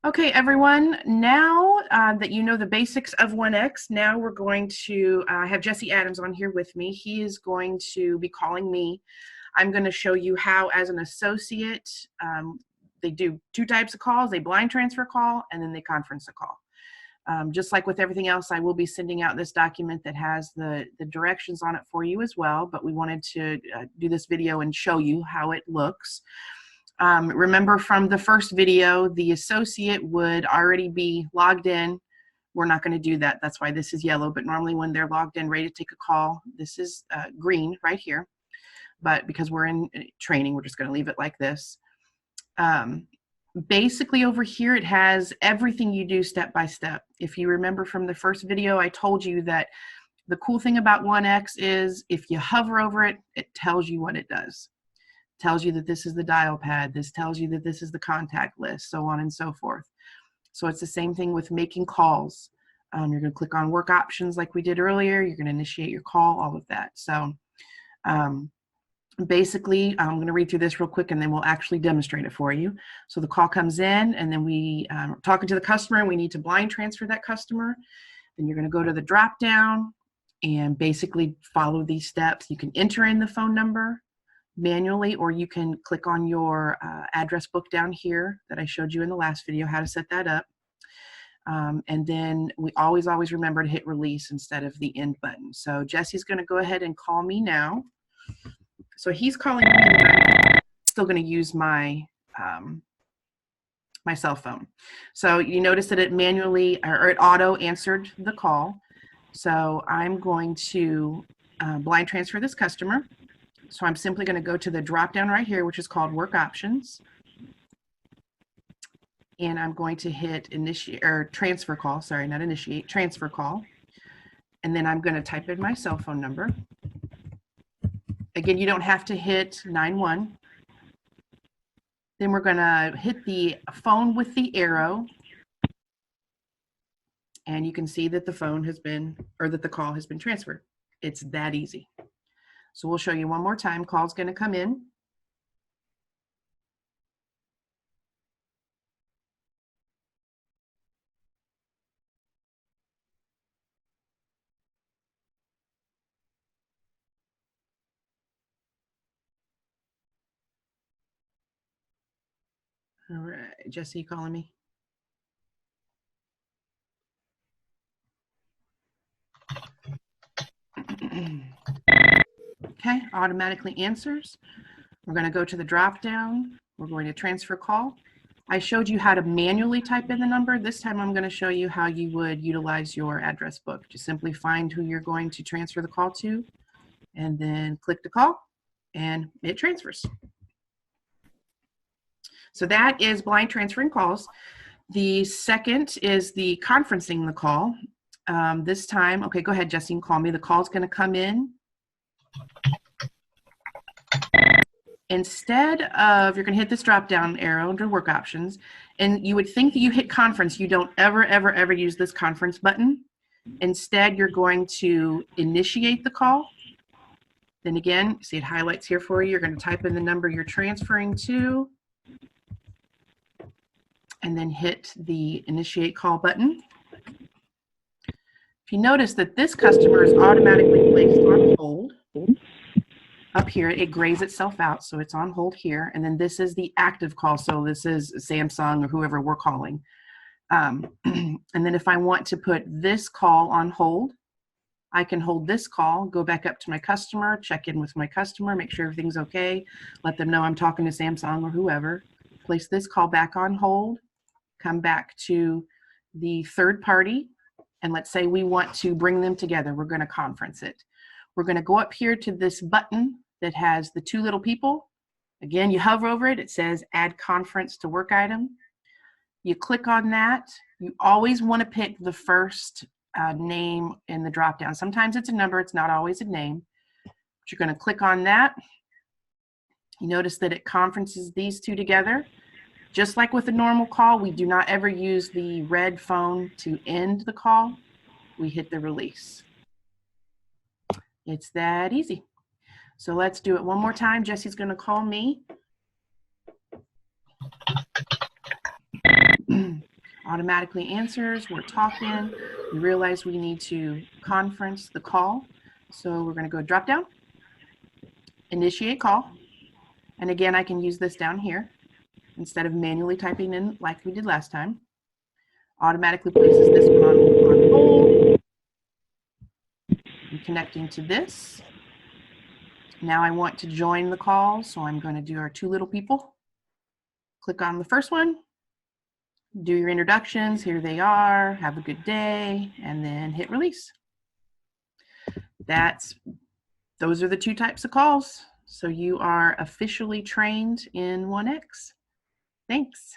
Okay, everyone, now that you know the basics of 1X, now we're going to have Jesse Adams on here with me. He is going to be calling me. I'm going to show you how, as an associate, they do two types of calls. They blind transfer call, and then they conference a call. Just like with everything else, I will be sending out this document that has the directions on it for you as well, but we wanted to do this video and show you how it looks. Remember from the first video, the associate would already be logged in. We're not going to do that. That's why this is yellow, but normally when they're logged in, ready to take a call, this is green right here. But because we're in training, we're just going to leave it like this. Basically over here, it has everything you do step by step. If you remember from the first video, I told you that the cool thing about 1X is if you hover over it, it tells you what it does. Tells you that this is the dial pad, this tells you that this is the contact list, so on and so forth. So it's the same thing with making calls. You're going to click on work options like we did earlier. You're going to initiate your call, all of that. So basically, I'm going to read through this real quick and then we'll actually demonstrate it for you. So the call comes in and then we are talking to the customer and we need to blind transfer that customer. Then you're going to go to the drop down and basically follow these steps. You can enter in the phone number manually, or you can click on your address book down here that I showed you in the last video, how to set that up. And then we always remember to hit release instead of the end button. So Jesse's going to go ahead and call me now. So he's calling me, and I'm still going to use my my cell phone. So you notice that it manually, or it auto answered the call. So I'm going to blind transfer this customer. So I'm simply going to go to the drop down right here, which is called work options. And I'm going to hit initiate or transfer call, sorry, not initiate, transfer call. And then I'm going to type in my cell phone number. Again, you don't have to hit 91. Then we're going to hit the phone with the arrow. And you can see that the phone has been, or that the call has been transferred. It's that easy. So we'll show you one more time. Call's going to come in. All right, Jesse, you calling me? Okay, automatically answers. We're going to go to the drop down. We're going to transfer call. I showed you how to manually type in the number. This time I'm going to show you how you would utilize your address book. Just simply find who you're going to transfer the call to and then click the call and it transfers. So that is blind transferring calls. The second is the conferencing the call. This time, okay, go ahead, Jesse, call me. The call's going to come in. Instead of, you're going to hit this drop down arrow under work options, and you would think that you hit conference. You don't ever use this conference button. Instead, you're going to initiate the call. Then again, see it highlights here for you. You're going to type in the number you're transferring to and then hit the initiate call button. If you notice that this customer is automatically placed on hold, up here it grays itself out, so it's on hold here, and then this is the active call, so this is Samsung or whoever we're calling. And then if I want to put this call on hold, I can hold this call, go back up to my customer, check in with my customer, make sure everything's okay, let them know I'm talking to Samsung or whoever, place this call back on hold, come back to the third party, and let's say we want to bring them together. We're going to conference it. We're going to go up here to this button that has the two little people. Again, you hover over it. It says add conference to work item. You click on that. You always want to pick the first name in the drop down. Sometimes it's a number. It's not always a name. But you're going to click on that. You notice that it conferences these two together. Just like with a normal call, we do not ever use the red phone to end the call. We hit the release. It's that easy. So let's do it one more time. Jesse's going to call me. automatically answers. We're talking. We realize we need to conference the call. So we're going to go drop down, initiate call. And again, I can use this down here instead of manually typing in like we did last time. Automatically places this one on hold. I'm connecting to this. Now I want to join the call, so I'm going to do our two little people. Click on the first one, do your introductions, here they are, have a good day, and then hit release. Those are the two types of calls. So you are officially trained in 1X. Thanks.